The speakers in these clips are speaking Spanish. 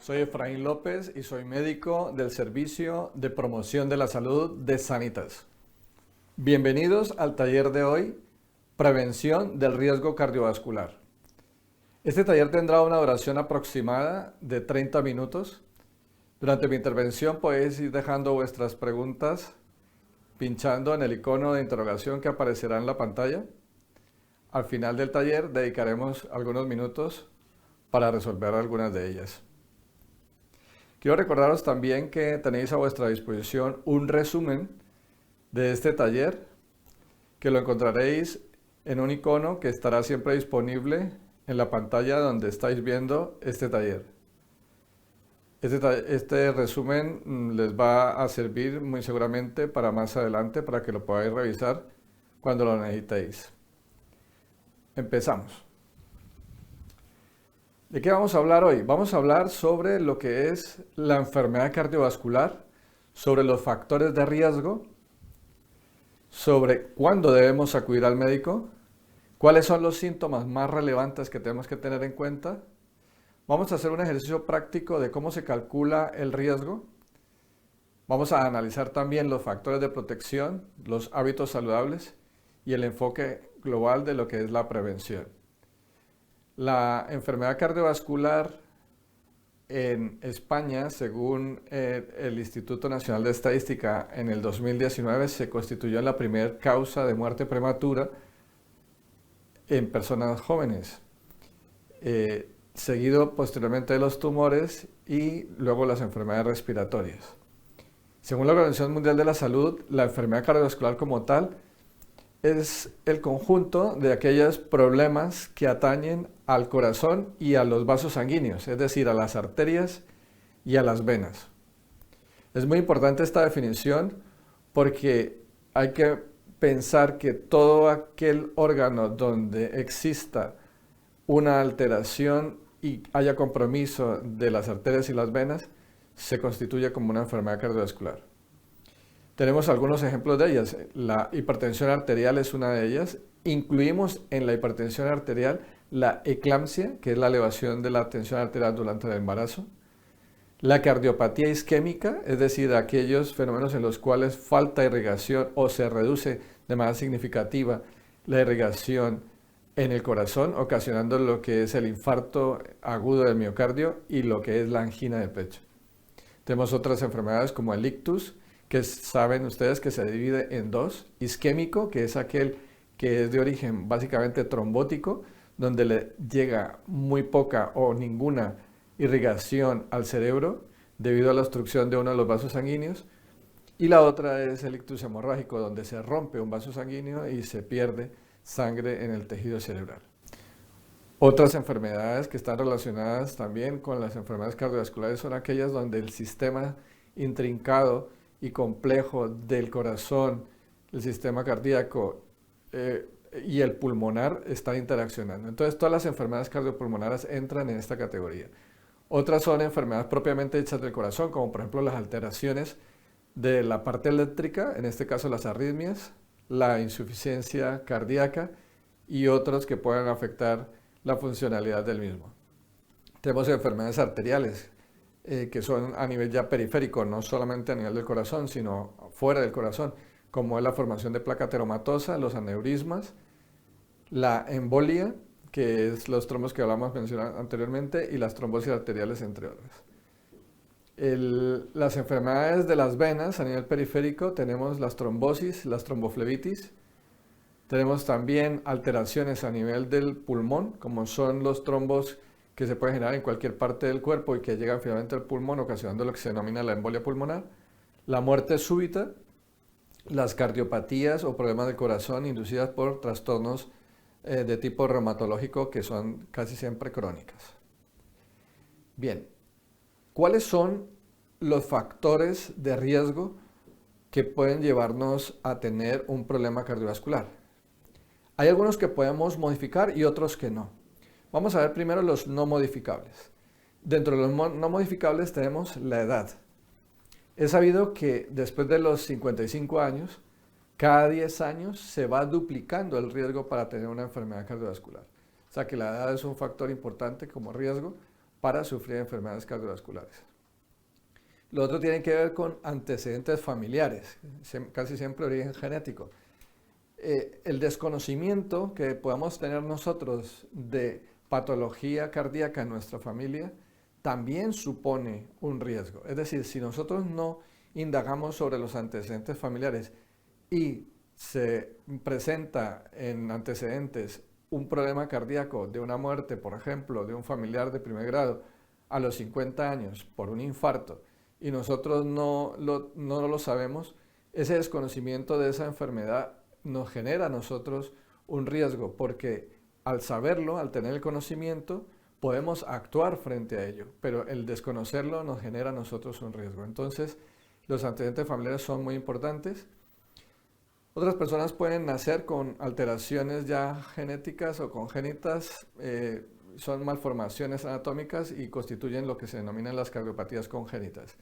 Soy Efraín López y soy médico del Servicio de Promoción de la Salud de Sanitas. Bienvenidos al taller de hoy, Prevención del Riesgo Cardiovascular. Este taller tendrá una duración aproximada de 30 minutos. Durante mi intervención podéis ir dejando vuestras preguntas pinchando en el icono de interrogación que aparecerá en la pantalla. Al final del taller dedicaremos algunos minutos para resolver algunas de ellas. Quiero recordaros también que tenéis a vuestra disposición un resumen de este taller, que lo encontraréis en un icono que estará siempre disponible en la pantalla donde estáis viendo este taller. Este resumen les va a servir muy seguramente para más adelante, para que lo podáis revisar cuando lo necesitéis. Empezamos. ¿De qué vamos a hablar hoy? Vamos a hablar sobre lo que es la enfermedad cardiovascular, sobre los factores de riesgo, sobre cuándo debemos acudir al médico, cuáles son los síntomas más relevantes que tenemos que tener en cuenta. Vamos a hacer un ejercicio práctico de cómo se calcula el riesgo. Vamos a analizar también los factores de protección, los hábitos saludables y el enfoque global de lo que es la prevención. La enfermedad cardiovascular en España, según el Instituto Nacional de Estadística, en el 2019 se constituyó en la primera causa de muerte prematura en personas jóvenes, seguido posteriormente de los tumores y luego las enfermedades respiratorias. Según la Organización Mundial de la Salud, la enfermedad cardiovascular como tal es el conjunto de aquellos problemas que atañen al corazón y a los vasos sanguíneos, es decir, a las arterias y a las venas. Es muy importante esta definición porque hay que pensar que todo aquel órgano donde exista una alteración y haya compromiso de las arterias y las venas se constituye como una enfermedad cardiovascular. Tenemos algunos ejemplos de ellas. La hipertensión arterial es una de ellas. Incluimos en la hipertensión arterial la eclampsia, que es la elevación de la tensión arterial durante el embarazo. La cardiopatía isquémica, es decir, aquellos fenómenos en los cuales falta irrigación o se reduce de manera significativa la irrigación en el corazón, ocasionando lo que es el infarto agudo del miocardio y lo que es la angina de pecho. Tenemos otras enfermedades como el ictus, que saben ustedes que se divide en dos: isquémico, que es aquel que es de origen básicamente trombótico, donde le llega muy poca o ninguna irrigación al cerebro debido a la obstrucción de uno de los vasos sanguíneos, y la otra es el ictus hemorrágico, donde se rompe un vaso sanguíneo y se pierde sangre en el tejido cerebral. Otras enfermedades que están relacionadas también con las enfermedades cardiovasculares son aquellas donde el sistema intrincado y complejo del corazón, el sistema cardíaco y el pulmonar están interaccionando. Entonces todas las enfermedades cardiopulmonares entran en esta categoría. Otras son enfermedades propiamente hechas del corazón, como por ejemplo las alteraciones de la parte eléctrica, en este caso las arritmias, la insuficiencia cardíaca y otros que puedan afectar la funcionalidad del mismo. Tenemos enfermedades arteriales, que son a nivel ya periférico, no solamente a nivel del corazón, sino fuera del corazón, como es la formación de placa ateromatosa, los aneurismas, la embolia, que es los trombos que mencionamos anteriormente, y las trombosis arteriales, entre otras. Las enfermedades de las venas a nivel periférico tenemos las trombosis, las tromboflebitis. Tenemos también alteraciones a nivel del pulmón, como son los trombos que se pueden generar en cualquier parte del cuerpo y que llegan finalmente al pulmón, ocasionando lo que se denomina la embolia pulmonar. La muerte súbita, las cardiopatías o problemas del corazón inducidas por trastornos de tipo reumatológico, que son casi siempre crónicas. Bien, ¿cuáles son los factores de riesgo que pueden llevarnos a tener un problema cardiovascular? Hay algunos que podemos modificar y otros que no. Vamos a ver primero los no modificables. Dentro de los no modificables tenemos la edad. Es sabido que después de los 55 años, cada 10 años se va duplicando el riesgo para tener una enfermedad cardiovascular. O sea que la edad es un factor importante como riesgo para sufrir enfermedades cardiovasculares. Lo otro tiene que ver con antecedentes familiares, casi siempre origen genético. El desconocimiento que podamos tener nosotros de patología cardíaca en nuestra familia también supone un riesgo. Es decir, si nosotros no indagamos sobre los antecedentes familiares y se presenta en antecedentes un problema cardíaco de una muerte, por ejemplo, de un familiar de primer grado a los 50 años por un infarto, y nosotros no lo sabemos, ese desconocimiento de esa enfermedad nos genera a nosotros un riesgo, porque al saberlo, al tener el conocimiento, podemos actuar frente a ello, pero el desconocerlo nos genera a nosotros un riesgo. Entonces, los antecedentes familiares son muy importantes. Otras personas pueden nacer con alteraciones ya genéticas o congénitas, son malformaciones anatómicas y constituyen lo que se denominan las cardiopatías congénitas.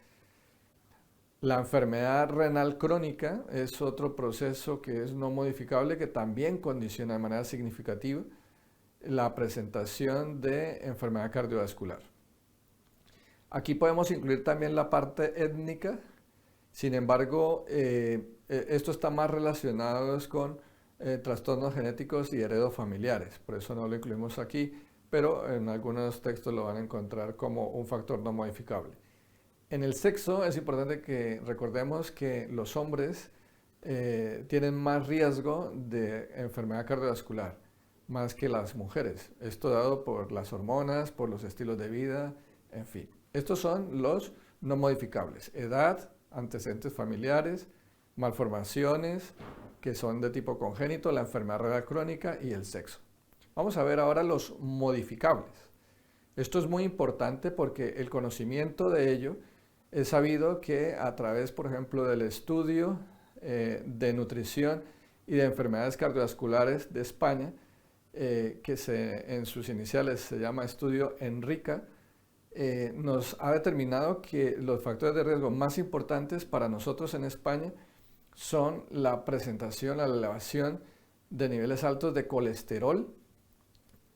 La enfermedad renal crónica es otro proceso que es no modificable, que también condiciona de manera significativa la presentación de enfermedad cardiovascular. Aquí podemos incluir también la parte étnica. Sin embargo, esto está más relacionado con trastornos genéticos y heredofamiliares, por eso no lo incluimos aquí, pero en algunos textos lo van a encontrar como un factor no modificable. En el sexo es importante que recordemos que los hombres tienen más riesgo de enfermedad cardiovascular, más que las mujeres. Esto dado por las hormonas, por los estilos de vida, en fin. Estos son los no modificables: edad, antecedentes familiares, malformaciones que son de tipo congénito, la enfermedad renal crónica y el sexo. Vamos a ver ahora los modificables. Esto es muy importante porque el conocimiento de ello es sabido que a través, por ejemplo, del estudio de nutrición y de enfermedades cardiovasculares de España, que en sus iniciales se llama estudio ENRICA, nos ha determinado que los factores de riesgo más importantes para nosotros en España son la presentación, la elevación de niveles altos de colesterol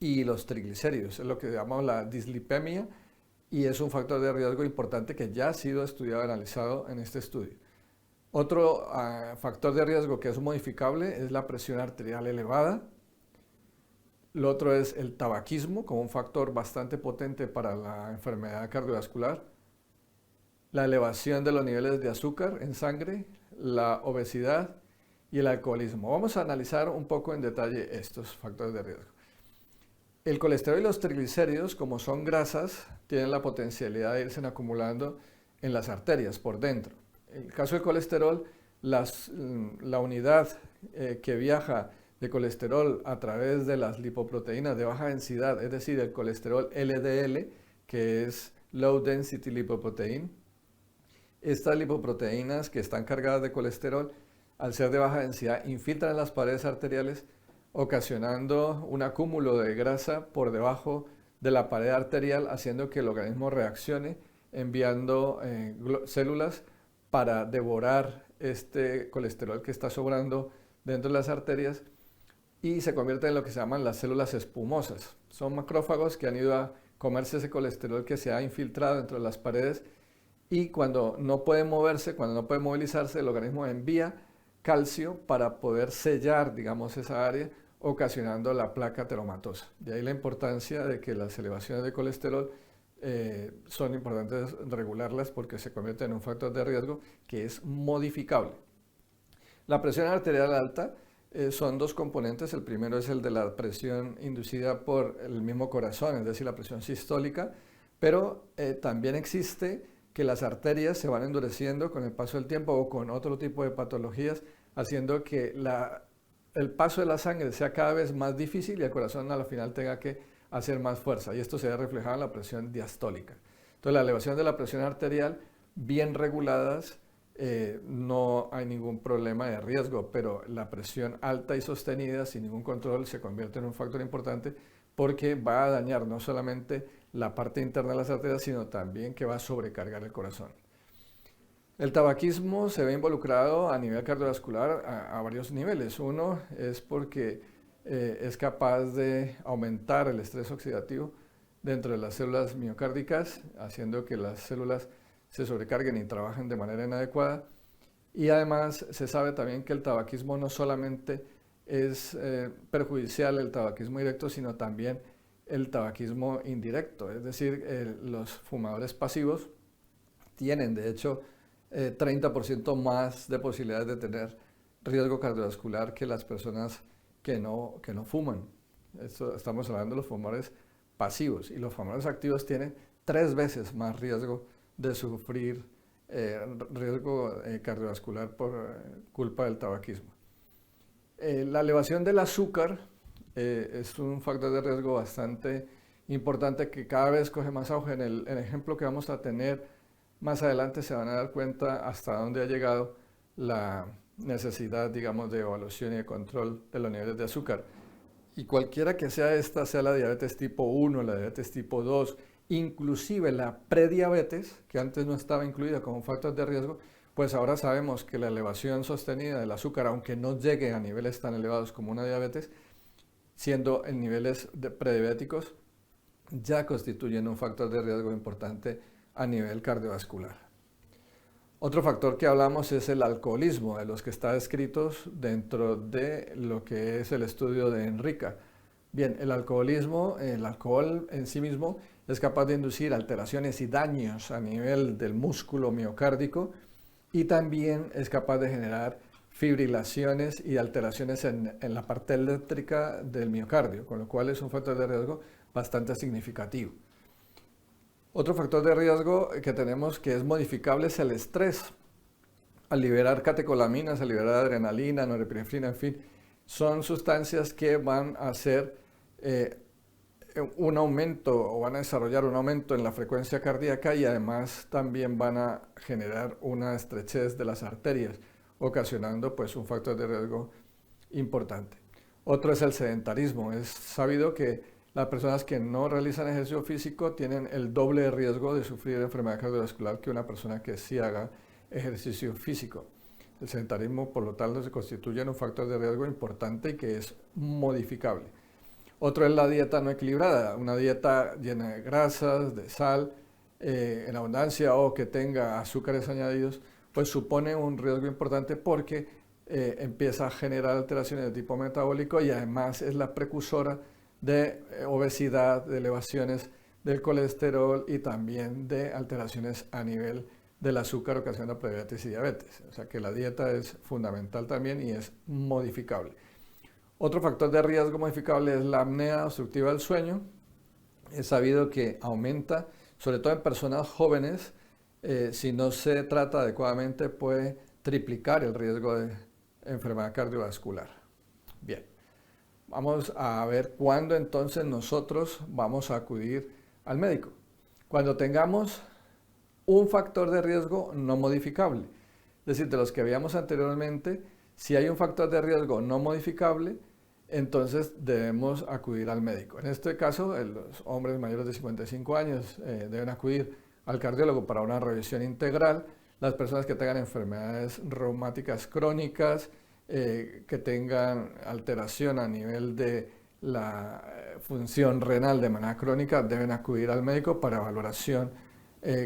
y los triglicéridos, es lo que llamamos la dislipemia, y es un factor de riesgo importante que ya ha sido estudiado y analizado en este estudio. Otro factor de riesgo que es modificable es la presión arterial elevada. Lo otro es el tabaquismo, como un factor bastante potente para la enfermedad cardiovascular. La elevación de los niveles de azúcar en sangre, la obesidad y el alcoholismo. Vamos a analizar un poco en detalle estos factores de riesgo. El colesterol y los triglicéridos, como son grasas, tienen la potencialidad de irse acumulando en las arterias por dentro. En el caso del colesterol, la unidad que viaja de colesterol a través de las lipoproteínas de baja densidad, es decir, el colesterol LDL, que es Low Density Lipoprotein. Estas lipoproteínas que están cargadas de colesterol, al ser de baja densidad, infiltran las paredes arteriales, ocasionando un acúmulo de grasa por debajo de la pared arterial, haciendo que el organismo reaccione, enviando células para devorar este colesterol que está sobrando dentro de las arterias, y se convierte en lo que se llaman las células espumosas. Son macrófagos que han ido a comerse ese colesterol que se ha infiltrado dentro de las paredes, y cuando no puede moverse, cuando no puede movilizarse, el organismo envía calcio para poder sellar, digamos, esa área, ocasionando la placa ateromatosa. De ahí la importancia de que las elevaciones de colesterol son importantes regularlas, porque se convierte en un factor de riesgo que es modificable. La presión arterial alta son dos componentes. El primero es el de la presión inducida por el mismo corazón, es decir, la presión sistólica, pero también existe que las arterias se van endureciendo con el paso del tiempo o con otro tipo de patologías, haciendo que el paso de la sangre sea cada vez más difícil y el corazón a la final tenga que hacer más fuerza, y esto se ve reflejado en la presión diastólica. Entonces, la elevación de la presión arterial, bien reguladas, no hay ningún problema de riesgo, pero la presión alta y sostenida sin ningún control se convierte en un factor importante, porque va a dañar no solamente la parte interna de las arterias, sino también que va a sobrecargar el corazón. El tabaquismo se ve involucrado a nivel cardiovascular a varios niveles. Uno es porque es capaz de aumentar el estrés oxidativo dentro de las células miocárdicas, haciendo que las células se sobrecarguen y trabajen de manera inadecuada. Y además se sabe también que el tabaquismo no solamente es perjudicial, el tabaquismo directo, sino también el tabaquismo indirecto. Es decir, los fumadores pasivos tienen de hecho 30% más de posibilidades de tener riesgo cardiovascular que las personas que no fuman. Estamos hablando de los fumadores pasivos, y los fumadores activos tienen 3 veces más riesgo de sufrir riesgo cardiovascular por culpa del tabaquismo. La elevación del azúcar es un factor de riesgo bastante importante que cada vez coge más auge. En el ejemplo que vamos a tener más adelante se van a dar cuenta hasta dónde ha llegado la necesidad, digamos, de evaluación y de control de los niveles de azúcar. Y cualquiera que sea esta, sea la diabetes tipo 1, la diabetes tipo 2, inclusive la prediabetes, que antes no estaba incluida como un factor de riesgo, pues ahora sabemos que la elevación sostenida del azúcar, aunque no llegue a niveles tan elevados como una diabetes, siendo en niveles prediabéticos, ya constituyen un factor de riesgo importante a nivel cardiovascular. Otro factor que hablamos es el alcoholismo, de los que está descritos dentro de lo que es el estudio de Enrica. Bien, el alcoholismo, el alcohol en sí mismo es capaz de inducir alteraciones y daños a nivel del músculo miocárdico, y también es capaz de generar fibrilaciones y alteraciones en la parte eléctrica del miocardio, con lo cual es un factor de riesgo bastante significativo. Otro factor de riesgo que tenemos que es modificable es el estrés. Al liberar catecolaminas, al liberar adrenalina, norepinefrina, en fin, son sustancias que van a hacer un aumento o van a desarrollar un aumento en la frecuencia cardíaca, y además también van a generar una estrechez de las arterias, ocasionando pues un factor de riesgo importante. Otro es el sedentarismo. Es sabido que las personas que no realizan ejercicio físico tienen el doble de riesgo de sufrir enfermedad cardiovascular que una persona que sí haga ejercicio físico. El sedentarismo, por lo tanto, se constituye en un factor de riesgo importante y que es modificable. Otro es la dieta no equilibrada, una dieta llena de grasas, de sal en abundancia, o que tenga azúcares añadidos, pues supone un riesgo importante porque empieza a generar alteraciones de tipo metabólico, y además es la precursora de obesidad, de elevaciones del colesterol y también de alteraciones a nivel del azúcar, ocasionando prediabetes y diabetes. O sea que la dieta es fundamental también y es modificable. Otro factor de riesgo modificable es la apnea obstructiva del sueño. Es sabido que aumenta, sobre todo en personas jóvenes, si no se trata adecuadamente, puede triplicar el riesgo de enfermedad cardiovascular. Bien, vamos a ver cuándo entonces nosotros vamos a acudir al médico. Cuando tengamos un factor de riesgo no modificable, es decir, de los que veíamos anteriormente, si hay un factor de riesgo no modificable, entonces debemos acudir al médico. En este caso, los hombres mayores de 55 años deben acudir al cardiólogo para una revisión integral. Las personas que tengan enfermedades reumáticas crónicas, que tengan alteración a nivel de la función renal de manera crónica, deben acudir al médico para valoración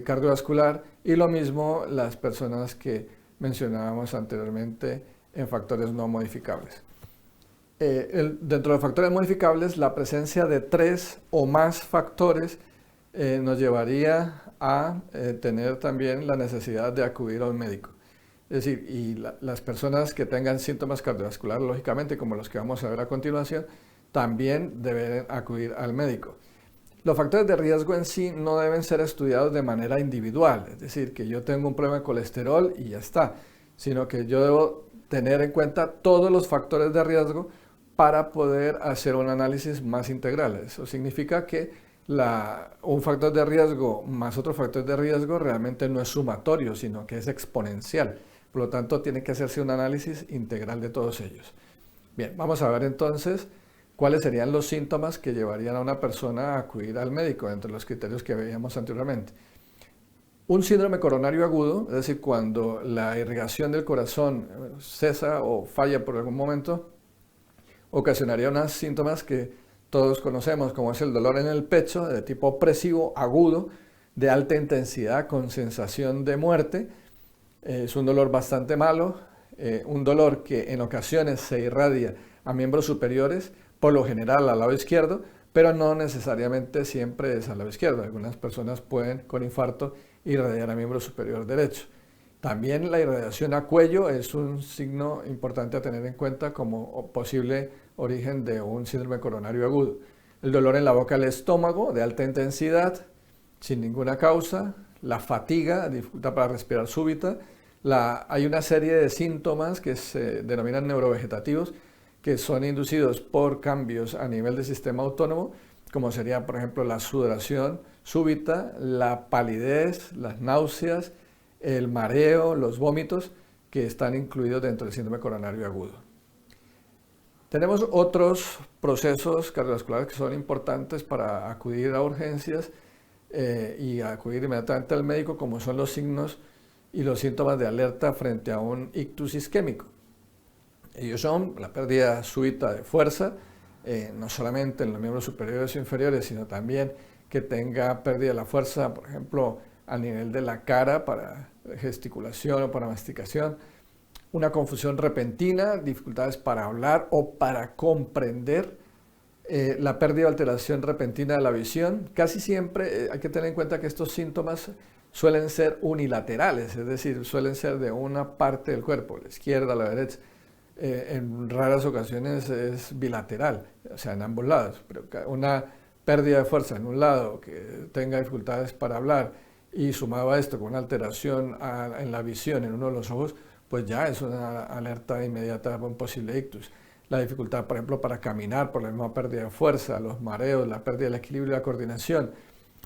cardiovascular, y lo mismo las personas que mencionábamos anteriormente en factores no modificables. Dentro de factores modificables, la presencia de 3 o más factores nos llevaría a tener también la necesidad de acudir al médico. Es decir, y las personas que tengan síntomas cardiovasculares, lógicamente, como los que vamos a ver a continuación, también deben acudir al médico. Los factores de riesgo en sí no deben ser estudiados de manera individual, es decir, que yo tengo un problema de colesterol y ya está, sino que yo debo tener en cuenta todos los factores de riesgo para poder hacer un análisis más integral. Eso significa que un factor de riesgo más otro factor de riesgo realmente no es sumatorio, sino que es exponencial. Por lo tanto, tiene que hacerse un análisis integral de todos ellos. Bien, vamos a ver entonces cuáles serían los síntomas que llevarían a una persona a acudir al médico, entre los criterios que veíamos anteriormente. Un síndrome coronario agudo, es decir, cuando la irrigación del corazón cesa o falla por algún momento, ocasionaría unos síntomas que todos conocemos, como es el dolor en el pecho, de tipo opresivo, agudo, de alta intensidad, con sensación de muerte. Es un dolor bastante malo, un dolor que en ocasiones se irradia a miembros superiores, por lo general al lado izquierdo, pero no necesariamente siempre es al lado izquierdo. Algunas personas pueden, con infarto, irradiar a miembro superior derecho. También la irradiación a cuello es un signo importante a tener en cuenta como posible origen de un síndrome coronario agudo. El dolor en la boca del estómago de alta intensidad, sin ninguna causa, la fatiga, dificultad para respirar súbita. Hay una serie de síntomas que se denominan neurovegetativos, que son inducidos por cambios a nivel del sistema autónomo, como sería, por ejemplo, la sudoración súbita, la palidez, las náuseas, el mareo, los vómitos, que están incluidos dentro del síndrome coronario agudo. Tenemos otros procesos cardiovasculares que son importantes para acudir a urgencias y acudir inmediatamente al médico, como son los signos y los síntomas de alerta frente a un ictus isquémico. Ellos son la pérdida súbita de fuerza, no solamente en los miembros superiores o inferiores, sino también que tenga pérdida de la fuerza, por ejemplo, a nivel de la cara para gesticulación o para masticación, una confusión repentina, dificultades para hablar o para comprender, la pérdida o alteración repentina de la visión. Casi siempre hay que tener en cuenta que estos síntomas suelen ser unilaterales, es decir, suelen ser de una parte del cuerpo, la izquierda, la derecha. En raras ocasiones es bilateral, o sea, en ambos lados, pero una pérdida de fuerza en un lado que tenga dificultades para hablar y sumado a esto con una alteración en la visión en uno de los ojos, pues ya es una alerta inmediata para un posible ictus. La dificultad, por ejemplo, para caminar por la misma pérdida de fuerza, los mareos, la pérdida del equilibrio y la coordinación,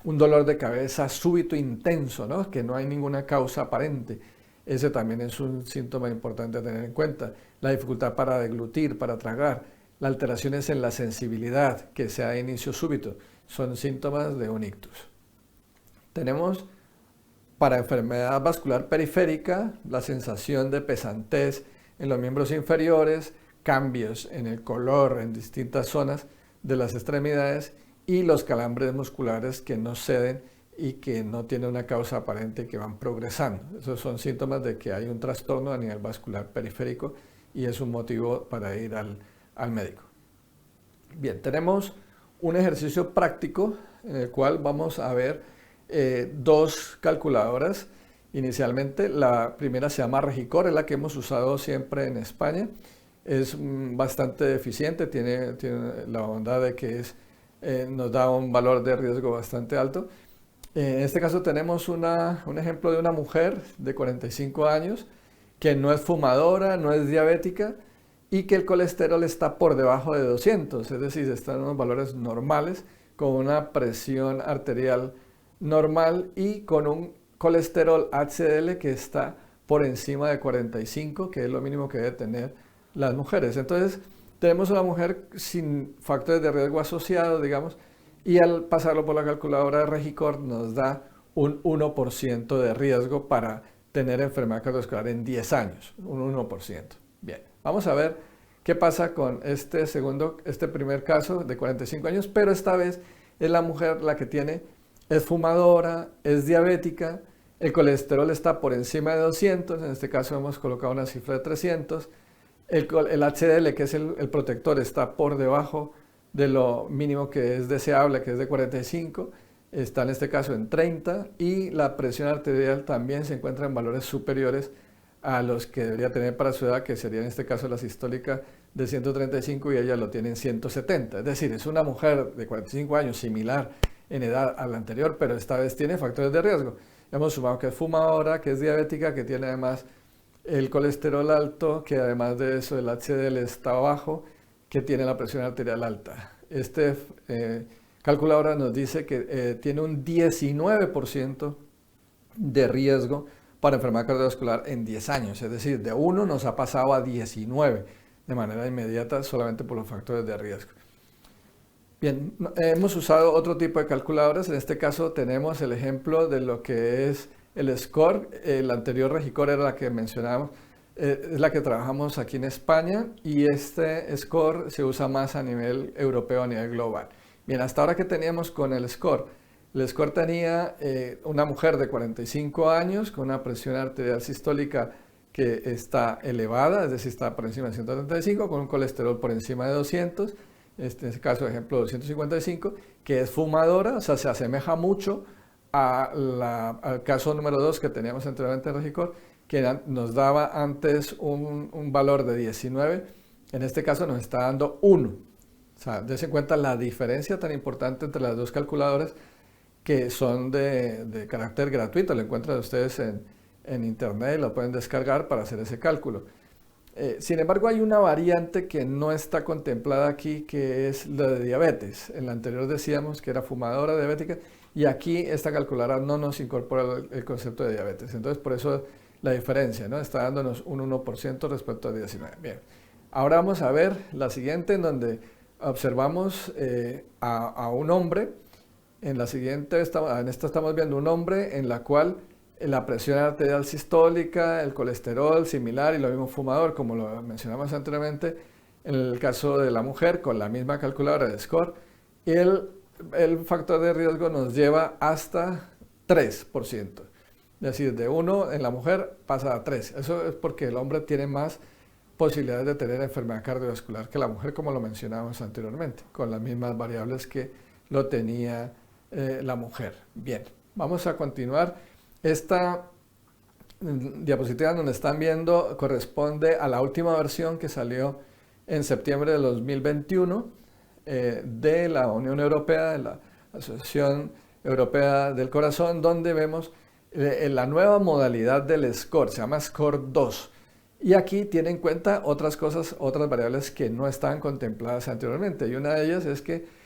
un dolor de cabeza súbito intenso, ¿no? Que no hay ninguna causa aparente. Ese también es un síntoma importante a tener en cuenta. La dificultad para deglutir, para tragar, las alteraciones en la sensibilidad, que sea de inicio súbito, son síntomas de un ictus. Tenemos para enfermedad vascular periférica la sensación de pesantez en los miembros inferiores, cambios en el color en distintas zonas de las extremidades y los calambres musculares que no ceden y que no tienen una causa aparente y que van progresando. Esos son síntomas de que hay un trastorno a nivel vascular periférico y es un motivo para ir al médico. Bien, tenemos un ejercicio práctico en el cual vamos a ver dos calculadoras. Inicialmente, la primera se llama Regicor, es la que hemos usado siempre en España. Es bastante eficiente, tiene la bondad de que nos da un valor de riesgo bastante alto. En este caso tenemos un ejemplo de una mujer de 45 años que no es fumadora, no es diabética y que el colesterol está por debajo de 200, es decir, están en unos valores normales con una presión arterial normal y con un colesterol HDL que está por encima de 45, que es lo mínimo que debe tener las mujeres. Entonces, tenemos una mujer sin factores de riesgo asociados, digamos, y al pasarlo por la calculadora de Regicor nos da un 1% de riesgo para tener enfermedad cardiovascular en 10 años, un 1%. Bien, vamos a ver qué pasa con este primer caso de 45 años, pero esta vez es la mujer la que es fumadora, es diabética, el colesterol está por encima de 200, en este caso hemos colocado una cifra de 300, el HDL, que es el protector, está por debajo de lo mínimo que es deseable, que es de 45, está en este caso en 30, y la presión arterial también se encuentra en valores superiores a los que debería tener para su edad, que sería en este caso la sistólica de 135 y ella lo tiene en 170. Es decir, es una mujer de 45 años similar en edad a la anterior, pero esta vez tiene factores de riesgo. Hemos sumado que es fumadora, que es diabética, que tiene además el colesterol alto, que además de eso el HDL está bajo, que tiene la presión arterial alta. Calculadora nos dice que tiene un 19% de riesgo para enfermedad cardiovascular en 10 años, es decir, de 1 nos ha pasado a 19 de manera inmediata solamente por los factores de riesgo. Bien, hemos usado otro tipo de calculadoras, en este caso tenemos el ejemplo de lo que es el SCORE, el anterior Regicor era la que mencionábamos, es la que trabajamos aquí en España y este score se usa más a nivel europeo, a nivel global. Bien, hasta ahora que teníamos con el score tenía una mujer de 45 años con una presión arterial sistólica que está elevada, es decir, está por encima de 135, con un colesterol por encima de 200, en este caso, ejemplo, 255, que es fumadora, o sea, se asemeja mucho al caso número 2 que teníamos anteriormente en Regicor, que nos daba antes un valor de 19, en este caso nos está dando 1. O sea, dense en cuenta la diferencia tan importante entre las dos calculadoras que son de carácter gratuito, lo encuentran ustedes en internet y lo pueden descargar para hacer ese cálculo. Sin embargo, hay una variante que no está contemplada aquí, que es la de diabetes. En la anterior decíamos que era fumadora diabética y aquí esta calculadora no nos incorpora el concepto de diabetes. Entonces, por eso la diferencia, ¿no? Está dándonos un 1% respecto a 19. Bien, ahora vamos a ver la siguiente en donde observamos a un hombre. En la siguiente, en esta estamos viendo un hombre en la cual la presión arterial sistólica, el colesterol similar y lo mismo fumador, como lo mencionamos anteriormente, en el caso de la mujer con la misma calculadora de score, y el factor de riesgo nos lleva hasta 3%. Es decir, de 1 en la mujer pasa a 3. Eso es porque el hombre tiene más posibilidades de tener enfermedad cardiovascular que la mujer, como lo mencionábamos anteriormente, con las mismas variables que lo tenía la mujer. Bien, vamos a continuar. Esta diapositiva donde están viendo corresponde a la última versión que salió en septiembre de 2021 de la Unión Europea, de la Asociación Europea del Corazón, donde vemos la nueva modalidad del score, se llama Score 2. Y aquí tiene en cuenta otras cosas, otras variables que no estaban contempladas anteriormente. Y una de ellas es que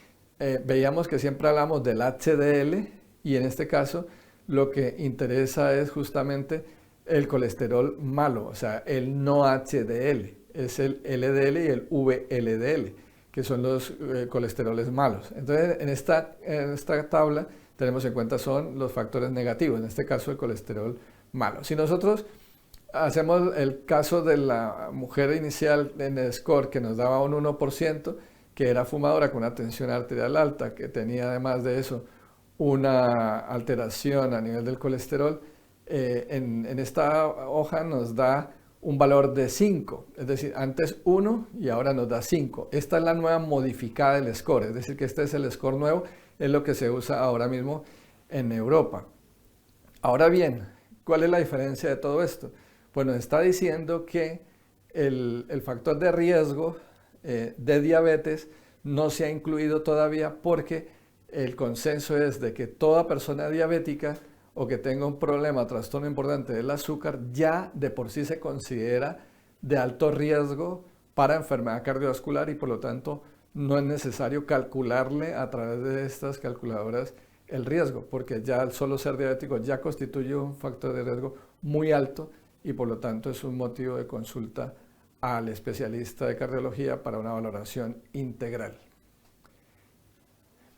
veíamos que siempre hablamos del HDL y en este caso lo que interesa es justamente el colesterol malo, o sea, el no HDL, es el LDL y el VLDL, que son los colesteroles malos. Entonces, en esta tabla tenemos en cuenta son los factores negativos, en este caso el colesterol malo. Si nosotros hacemos el caso de la mujer inicial en el score que nos daba un 1%, que era fumadora con una tensión arterial alta, que tenía además de eso una alteración a nivel del colesterol, en esta hoja nos da un valor de 5, es decir, antes 1 y ahora nos da 5. Esta es la nueva modificada del score, es decir, que este es el score nuevo, es lo que se usa ahora mismo en Europa. Ahora bien, ¿cuál es la diferencia de todo esto? Pues nos está diciendo que el factor de riesgo de diabetes no se ha incluido todavía porque el consenso es de que toda persona diabética o que tenga un problema, trastorno importante del azúcar, ya de por sí se considera de alto riesgo para enfermedad cardiovascular y por lo tanto no es necesario calcularle a través de estas calculadoras el riesgo, porque ya el solo ser diabético ya constituye un factor de riesgo muy alto y por lo tanto es un motivo de consulta al especialista de cardiología para una valoración integral.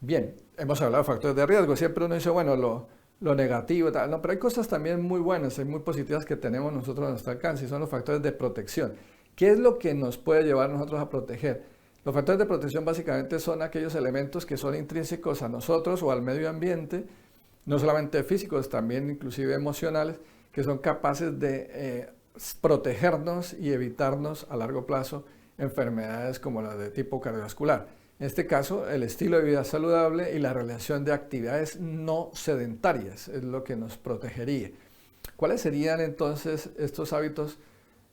Bien, hemos hablado de factores de riesgo, siempre uno dice, bueno, lo negativo, tal, no, pero hay cosas también muy buenas, hay muy positivas que tenemos nosotros a nuestro alcance y son los factores de protección. ¿Qué es lo que nos puede llevar a nosotros a proteger? Los factores de protección básicamente son aquellos elementos que son intrínsecos a nosotros o al medio ambiente, no solamente físicos, también inclusive emocionales, que son capaces de protegernos y evitarnos a largo plazo enfermedades como las de tipo cardiovascular. En este caso, el estilo de vida saludable y la realización de actividades no sedentarias es lo que nos protegería. ¿Cuáles serían entonces estos hábitos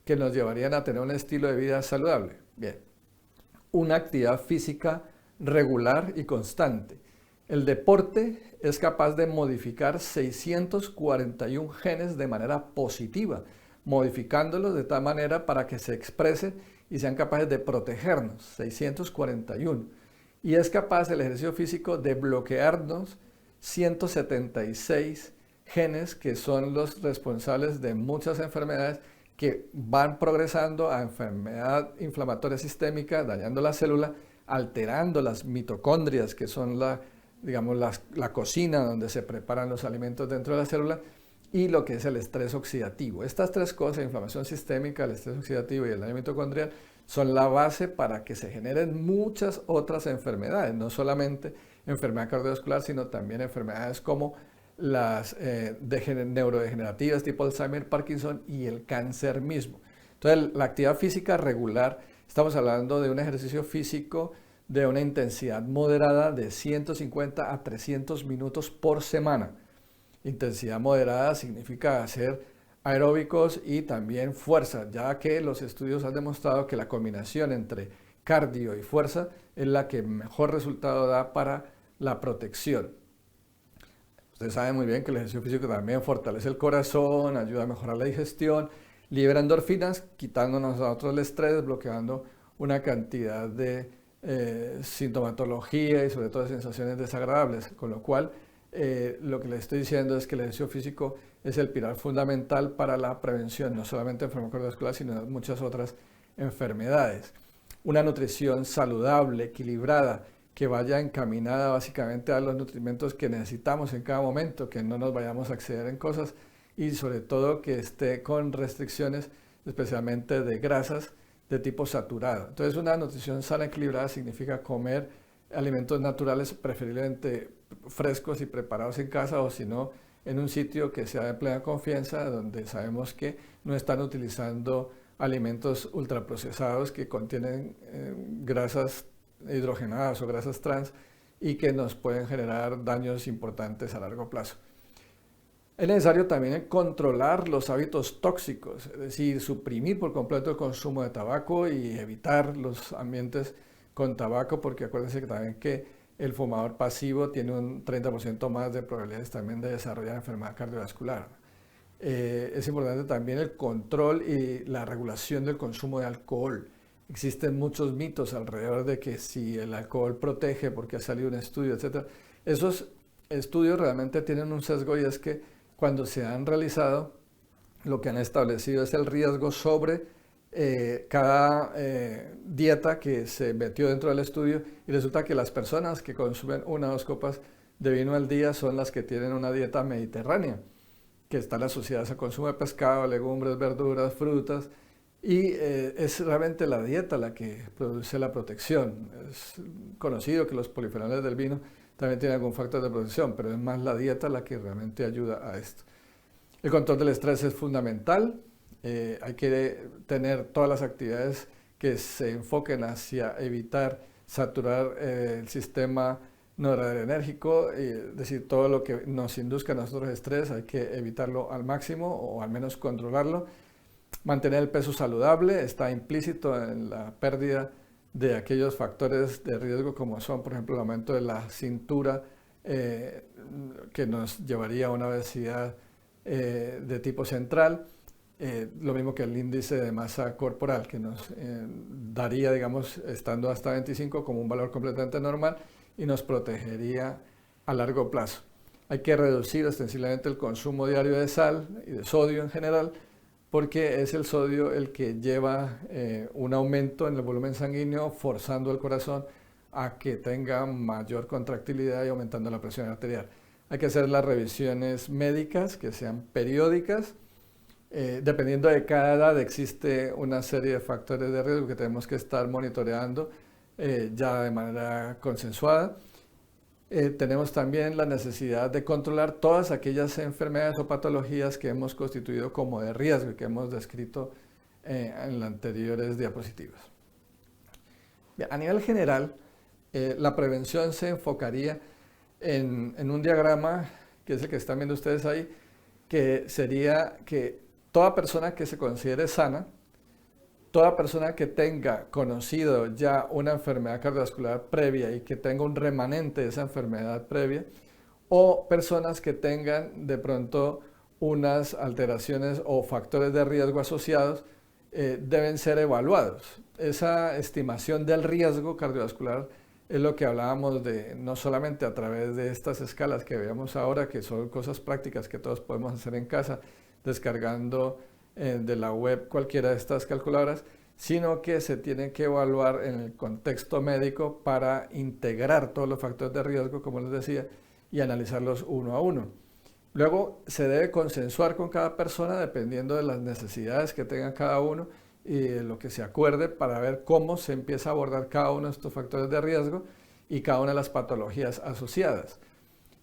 que nos llevarían a tener un estilo de vida saludable? Bien, una actividad física regular y constante. El deporte es capaz de modificar 641 genes de manera positiva, modificándolos de tal manera para que se expresen y sean capaces de protegernos, 641. Y es capaz el ejercicio físico de bloquearnos 176 genes que son los responsables de muchas enfermedades que van progresando a enfermedad inflamatoria sistémica, dañando la célula, alterando las mitocondrias, que son la cocina donde se preparan los alimentos dentro de la célula, y lo que es el estrés oxidativo. Estas tres cosas, inflamación sistémica, el estrés oxidativo y el daño mitocondrial, son la base para que se generen muchas otras enfermedades, no solamente enfermedad cardiovascular, sino también enfermedades como las neurodegenerativas tipo Alzheimer, Parkinson y el cáncer mismo. Entonces, la actividad física regular, estamos hablando de un ejercicio físico de una intensidad moderada de 150 a 300 minutos por semana. Intensidad moderada significa hacer aeróbicos y también fuerza, ya que los estudios han demostrado que la combinación entre cardio y fuerza es la que mejor resultado da para la protección. Ustedes saben muy bien que el ejercicio físico también fortalece el corazón, ayuda a mejorar la digestión, libera endorfinas, quitándonos a nosotros el estrés, bloqueando una cantidad de sintomatología y sobre todo de sensaciones desagradables, con lo cual lo que les estoy diciendo es que el ejercicio físico es el pilar fundamental para la prevención, no solamente de enfermedad cardiovascular, sino de muchas otras enfermedades. Una nutrición saludable, equilibrada, que vaya encaminada básicamente a los nutrimentos que necesitamos en cada momento, que no nos vayamos a exceder en cosas y sobre todo que esté con restricciones, especialmente de grasas de tipo saturado. Entonces, una nutrición sana, equilibrada significa comer alimentos naturales, preferiblemente frescos y preparados en casa, o si no, en un sitio que sea de plena confianza, donde sabemos que no están utilizando alimentos ultraprocesados que contienen grasas hidrogenadas o grasas trans y que nos pueden generar daños importantes a largo plazo. Es necesario también controlar los hábitos tóxicos, es decir, suprimir por completo el consumo de tabaco y evitar los ambientes con tabaco, porque acuérdense que también que el fumador pasivo tiene un 30% más de probabilidades también de desarrollar enfermedad cardiovascular. Es importante también el control y la regulación del consumo de alcohol. Existen muchos mitos alrededor de que si el alcohol protege porque ha salido un estudio, etc. Esos estudios realmente tienen un sesgo y es que cuando se han realizado, lo que han establecido es el riesgo sobre cada dieta que se metió dentro del estudio y resulta que las personas que consumen 1 o 2 copas de vino al día son las que tienen una dieta mediterránea, que están asociadas al consumo de pescado, legumbres, verduras, frutas, y es realmente la dieta la que produce la protección. Es conocido que los polifenoles del vino también tienen algún factor de protección, pero es más la dieta la que realmente ayuda a esto. El control del estrés es fundamental. Hay que tener todas las actividades que se enfoquen hacia evitar saturar el sistema noradrenérgico, es decir, todo lo que nos induzca a nosotros estrés hay que evitarlo al máximo o al menos controlarlo. Mantener el peso saludable está implícito en la pérdida de aquellos factores de riesgo como son, por ejemplo, el aumento de la cintura que nos llevaría a una obesidad de tipo central, lo mismo que el índice de masa corporal que nos daría, digamos, estando hasta 25 como un valor completamente normal y nos protegería a largo plazo. Hay que reducir ostensiblemente el consumo diario de sal y de sodio en general, porque es el sodio el que lleva un aumento en el volumen sanguíneo, forzando el corazón a que tenga mayor contractilidad y aumentando la presión arterial. Hay que hacer las revisiones médicas que sean periódicas. Dependiendo de cada edad existe una serie de factores de riesgo que tenemos que estar monitoreando ya de manera consensuada. Tenemos también la necesidad de controlar todas aquellas enfermedades o patologías que hemos constituido como de riesgo y que hemos descrito en las anteriores diapositivas. Bien, a nivel general, la prevención se enfocaría en un diagrama, que es el que están viendo ustedes ahí, que sería que toda persona que se considere sana, toda persona que tenga conocido ya una enfermedad cardiovascular previa y que tenga un remanente de esa enfermedad previa, o personas que tengan de pronto unas alteraciones o factores de riesgo asociados, deben ser evaluados. Esa estimación del riesgo cardiovascular es lo que hablábamos de, no solamente a través de estas escalas que veamos ahora, que son cosas prácticas que todos podemos hacer en casa, descargando de la web cualquiera de estas calculadoras, sino que se tiene que evaluar en el contexto médico para integrar todos los factores de riesgo, como les decía, y analizarlos uno a uno. Luego se debe consensuar con cada persona dependiendo de las necesidades que tenga cada uno y de lo que se acuerde para ver cómo se empieza a abordar cada uno de estos factores de riesgo y cada una de las patologías asociadas.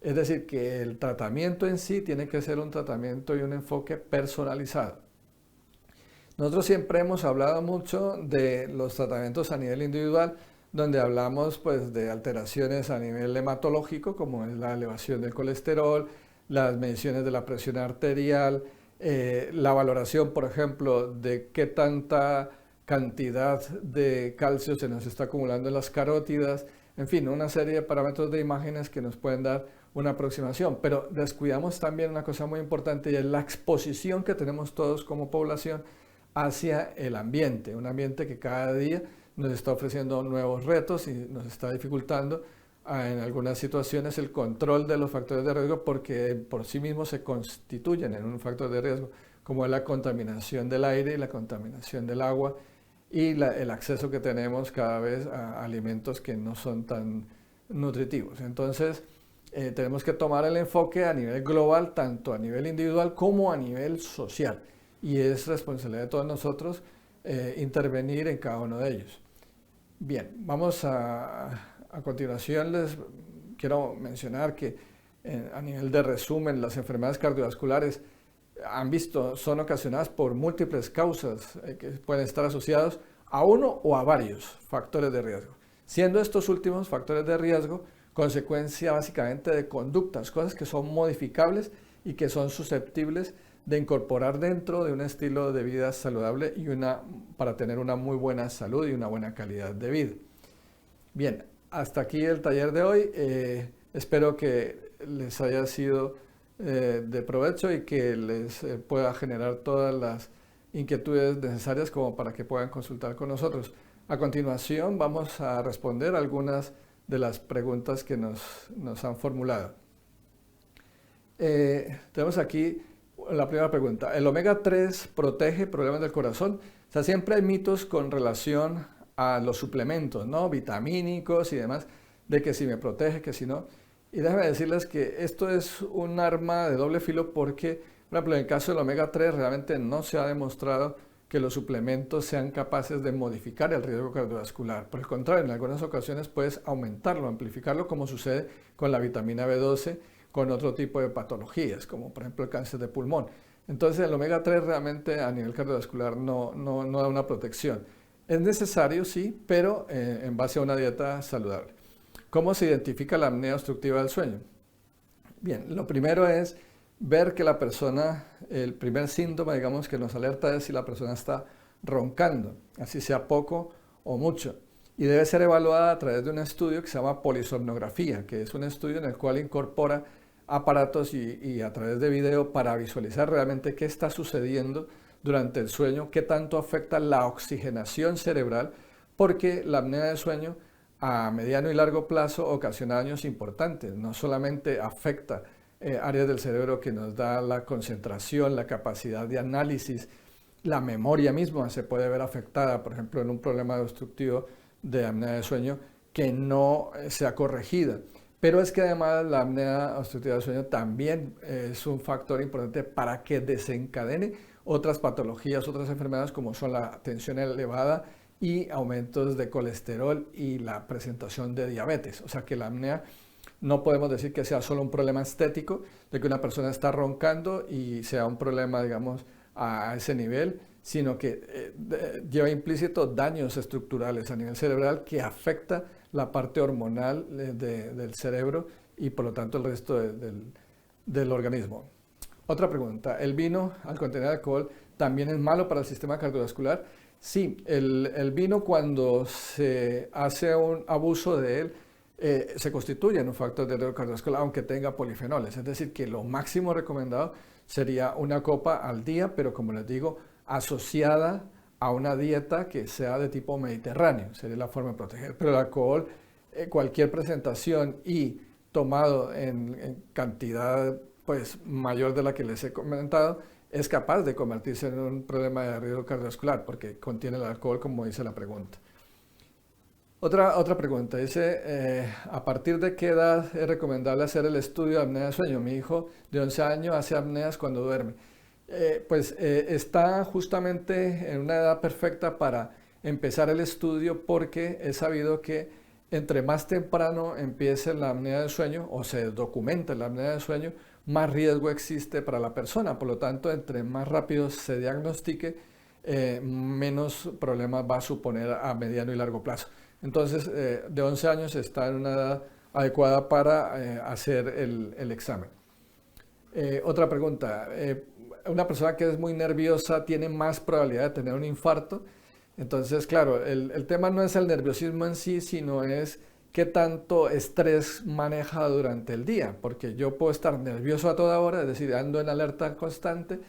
Es decir, que el tratamiento en sí tiene que ser un tratamiento y un enfoque personalizado. Nosotros siempre hemos hablado mucho de los tratamientos a nivel individual, donde hablamos pues de alteraciones a nivel hematológico, como es la elevación del colesterol, las mediciones de la presión arterial, la valoración, por ejemplo, de qué tanta cantidad de calcio se nos está acumulando en las carótidas, en fin, una serie de parámetros de imágenes que nos pueden dar una aproximación, pero descuidamos también una cosa muy importante y es la exposición que tenemos todos como población hacia el ambiente, un ambiente que cada día nos está ofreciendo nuevos retos y nos está dificultando en algunas situaciones el control de los factores de riesgo porque por sí mismos se constituyen en un factor de riesgo, como es la contaminación del aire y la contaminación del agua y el acceso que tenemos cada vez a alimentos que no son tan nutritivos. Entonces, tenemos que tomar el enfoque a nivel global, tanto a nivel individual como a nivel social. Y es responsabilidad de todos nosotros intervenir en cada uno de ellos. Bien, vamos a continuación les quiero mencionar que a nivel de resumen, las enfermedades cardiovasculares han visto son ocasionadas por múltiples causas que pueden estar asociados a uno o a varios factores de riesgo, siendo estos últimos factores de riesgo consecuencia básicamente de conductas, cosas que son modificables y que son susceptibles de incorporar dentro de un estilo de vida saludable y para tener una muy buena salud y una buena calidad de vida. Bien, hasta aquí el taller de hoy. Espero que les haya sido de provecho y que les pueda generar todas las inquietudes necesarias como para que puedan consultar con nosotros. A continuación vamos a responder algunas de las preguntas que nos han formulado. Tenemos aquí la primera pregunta. ¿El omega 3 protege problemas del corazón? O sea, siempre hay mitos con relación a los suplementos, ¿no? Vitamínicos y demás, de que si me protege, que si no. Y déjenme decirles que esto es un arma de doble filo porque, por ejemplo, en el caso del omega 3 realmente no se ha demostrado que los suplementos sean capaces de modificar el riesgo cardiovascular. Por el contrario, en algunas ocasiones puedes aumentarlo, amplificarlo, como sucede con la vitamina B12, con otro tipo de patologías, como por ejemplo el cáncer de pulmón. Entonces el omega 3 realmente a nivel cardiovascular no da una protección. Es necesario, sí, pero en base a una dieta saludable. ¿Cómo se identifica la apnea obstructiva del sueño? Bien, lo primero es ver que la persona, el primer síntoma, digamos, que nos alerta es si la persona está roncando, así sea poco o mucho. Y debe ser evaluada a través de un estudio que se llama polisomnografía, que es un estudio en el cual incorpora aparatos y a través de video para visualizar realmente qué está sucediendo durante el sueño, qué tanto afecta la oxigenación cerebral, porque la apnea de sueño a mediano y largo plazo ocasiona daños importantes, no solamente afecta áreas del cerebro que nos da la concentración, la capacidad de análisis, la memoria misma se puede ver afectada, por ejemplo, en un problema obstructivo de apnea de sueño que no sea corregida. Pero es que además la apnea obstructiva del sueño también es un factor importante para que desencadene otras patologías, otras enfermedades como son la tensión elevada y aumentos de colesterol y la presentación de diabetes. O sea que la apnea no podemos decir que sea solo un problema estético, de que una persona está roncando y sea un problema, digamos, a ese nivel, sino que lleva implícito daños estructurales a nivel cerebral que afecta la parte hormonal del cerebro y por lo tanto el resto del organismo. Otra pregunta, ¿el vino al contener alcohol también es malo para el sistema cardiovascular? Sí, el vino cuando se hace un abuso de él se constituye en un factor de riesgo cardiovascular aunque tenga polifenoles, es decir que lo máximo recomendado sería una copa al día, pero como les digo, asociada a una dieta que sea de tipo mediterráneo, sería la forma de proteger. Pero el alcohol, cualquier presentación y tomado en cantidad pues, mayor de la que les he comentado, es capaz de convertirse en un problema de riesgo cardiovascular porque contiene el alcohol, como dice la pregunta. Otra pregunta, dice, ¿a partir de qué edad es recomendable hacer el estudio de apnea de sueño? Mi hijo de 11 años hace apneas cuando duerme. Está justamente en una edad perfecta para empezar el estudio porque es sabido que entre más temprano empiece la apnea de sueño o se documente la apnea de sueño, más riesgo existe para la persona. Por lo tanto, entre más rápido se diagnostique, menos problemas va a suponer a mediano y largo plazo. Entonces, de 11 años está en una edad adecuada para hacer el examen. Otra pregunta, una persona que es muy nerviosa tiene más probabilidad de tener un infarto. Entonces, claro, el tema no es el nerviosismo en sí, sino es qué tanto estrés maneja durante el día, porque yo puedo estar nervioso a toda hora, es decir, ando en alerta constante,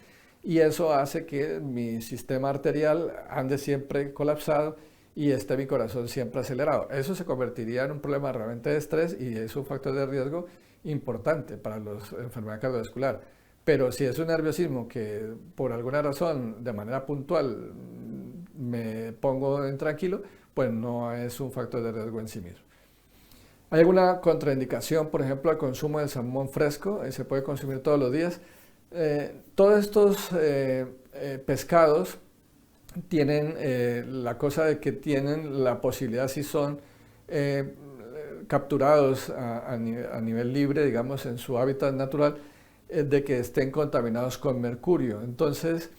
y eso hace que mi sistema arterial ande siempre colapsado y esté mi corazón siempre acelerado. Eso se convertiría en un problema realmente de estrés y es un factor de riesgo importante para la enfermedad cardiovascular. Pero si es un nerviosismo que por alguna razón, de manera puntual, me pongo intranquilo, pues no es un factor de riesgo en sí mismo. ¿Hay alguna contraindicación, por ejemplo, al consumo de salmón fresco? Se puede consumir todos los días. Todos estos pescados tienen la cosa de que tienen la posibilidad, si son capturados a nivel libre, digamos, en su hábitat natural, de que estén contaminados con mercurio. Entonces,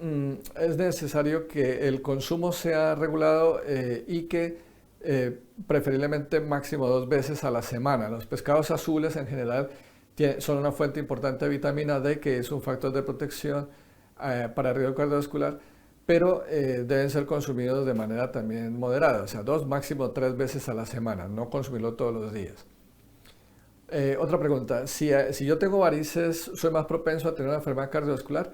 es necesario que el consumo sea regulado y que preferiblemente máximo 2 veces a la semana. Los pescados azules en general son una fuente importante de vitamina D, que es un factor de protección para el riesgo cardiovascular, pero deben ser consumidos de manera también moderada, o sea, 2, máximo 3 veces a la semana, no consumirlo todos los días. Otra pregunta, si yo tengo varices, ¿soy más propenso a tener una enfermedad cardiovascular?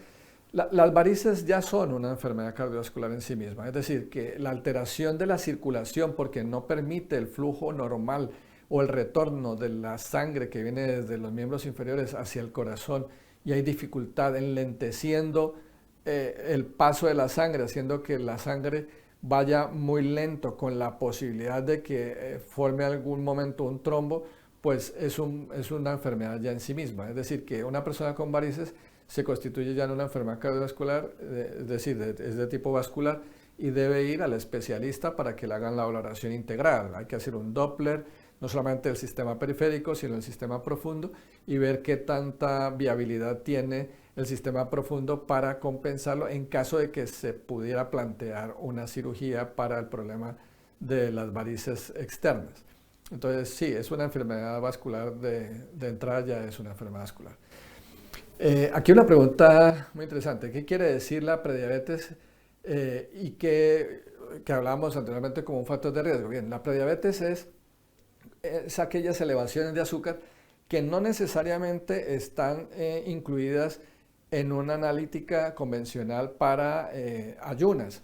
Las varices ya son una enfermedad cardiovascular en sí misma, es decir, que la alteración de la circulación porque no permite el flujo normal o el retorno de la sangre que viene desde los miembros inferiores hacia el corazón y hay dificultad enlenteciendo el paso de la sangre, haciendo que la sangre vaya muy lento con la posibilidad de que forme algún momento un trombo, pues es una enfermedad ya en sí misma. Es decir, que una persona con varices se constituye ya en una enfermedad cardiovascular, es decir, es de tipo vascular y debe ir al especialista para que le hagan la valoración integral. Hay que hacer un Doppler, no solamente del sistema periférico, sino del sistema profundo y ver qué tanta viabilidad tiene el sistema profundo para compensarlo en caso de que se pudiera plantear una cirugía para el problema de las varices externas. Entonces, sí, es una enfermedad vascular de entrada, ya es una enfermedad vascular. Aquí una pregunta muy interesante. ¿Qué quiere decir la prediabetes y que hablábamos anteriormente como un factor de riesgo? Bien, la prediabetes es aquellas elevaciones de azúcar que no necesariamente están incluidas en una analítica convencional para ayunas.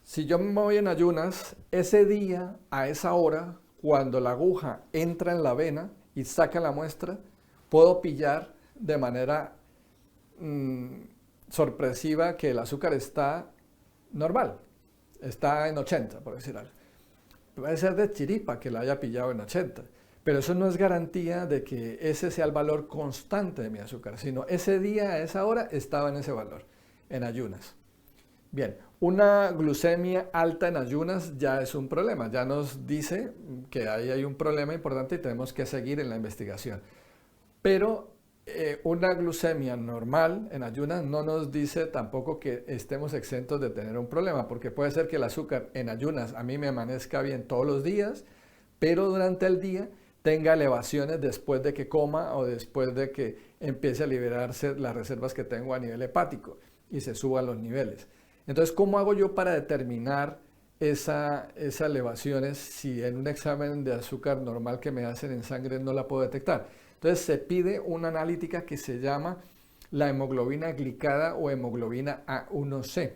Si yo me voy en ayunas, ese día, a esa hora, cuando la aguja entra en la vena y saca la muestra, puedo pillar de manera sorpresiva que el azúcar está normal, está en 80, por decir algo. Puede ser de chiripa que la haya pillado en 80, pero eso no es garantía de que ese sea el valor constante de mi azúcar, sino ese día, a esa hora, estaba en ese valor, en ayunas. Bien, una glucemia alta en ayunas ya es un problema, ya nos dice que ahí hay un problema importante y tenemos que seguir en la investigación. Pero una glucemia normal en ayunas no nos dice tampoco que estemos exentos de tener un problema, porque puede ser que el azúcar en ayunas a mí me amanezca bien todos los días, pero durante el día tenga elevaciones después de que coma o después de que empiece a liberarse las reservas que tengo a nivel hepático y se suban los niveles. Entonces, ¿cómo hago yo para determinar esas elevaciones si en un examen de azúcar normal que me hacen en sangre no la puedo detectar? Entonces se pide una analítica que se llama la hemoglobina glicada o hemoglobina A1C.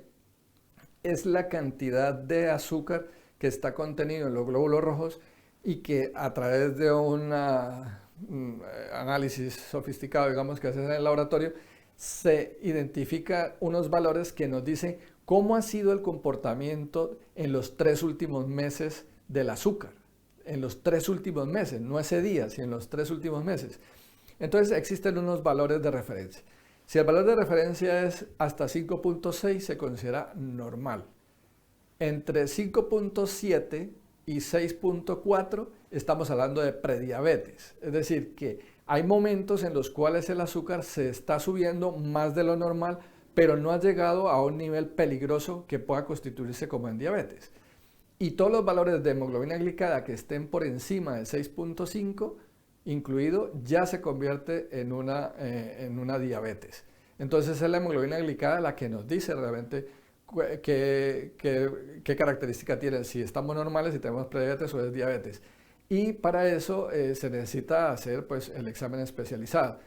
Es la cantidad de azúcar que está contenido en los glóbulos rojos y que a través de un análisis sofisticado, digamos, que hace en el laboratorio, se identifica unos valores que nos dicen cómo ha sido el comportamiento en los 3 últimos meses del azúcar en los 3 últimos meses, no ese día, sino en los 3 últimos meses. Entonces existen unos valores de referencia. Si el valor de referencia es hasta 5.6 se considera normal. Entre 5.7 y 6.4 estamos hablando de prediabetes. Es decir, que hay momentos en los cuales el azúcar se está subiendo más de lo normal, pero no ha llegado a un nivel peligroso que pueda constituirse como en diabetes. Y todos los valores de hemoglobina glicada que estén por encima de 6.5, incluido, ya se convierte en una diabetes. Entonces es la hemoglobina glicada la que nos dice realmente qué característica tienen, si estamos normales, si tenemos prediabetes o es diabetes. Y para eso se necesita hacer pues, el examen especializado.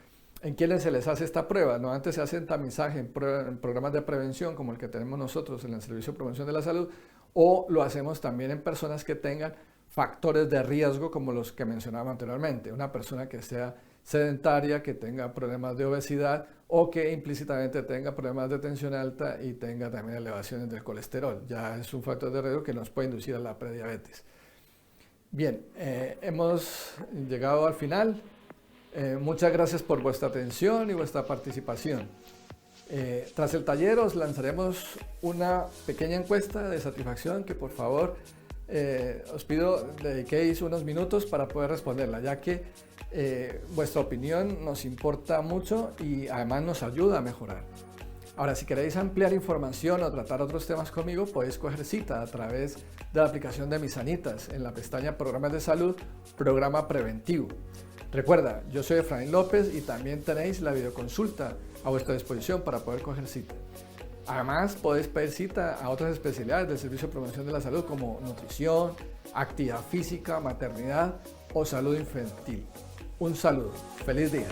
¿En quiénes se les hace esta prueba? No, antes se hace en tamizaje, en programas de prevención como el que tenemos nosotros en el Servicio de Promoción de la Salud, o lo hacemos también en personas que tengan factores de riesgo como los que mencionaba anteriormente. Una persona que sea sedentaria, que tenga problemas de obesidad o que implícitamente tenga problemas de tensión alta y tenga también elevaciones del colesterol. Ya es un factor de riesgo que nos puede inducir a la prediabetes. Bien, hemos llegado al final. Muchas gracias por vuestra atención y vuestra participación. Tras el taller os lanzaremos una pequeña encuesta de satisfacción que por favor os pido dediquéis unos minutos para poder responderla, ya que vuestra opinión nos importa mucho y además nos ayuda a mejorar. Ahora, si queréis ampliar información o tratar otros temas conmigo, podéis coger cita a través de la aplicación de Misanitas en la pestaña Programas de Salud, Programa Preventivo. Recuerda, yo soy Efraín López y también tenéis la videoconsulta a vuestra disposición para poder coger cita. Además, podéis pedir cita a otras especialidades del Servicio de Promoción de la Salud como nutrición, actividad física, maternidad o salud infantil. Un saludo. ¡Feliz día!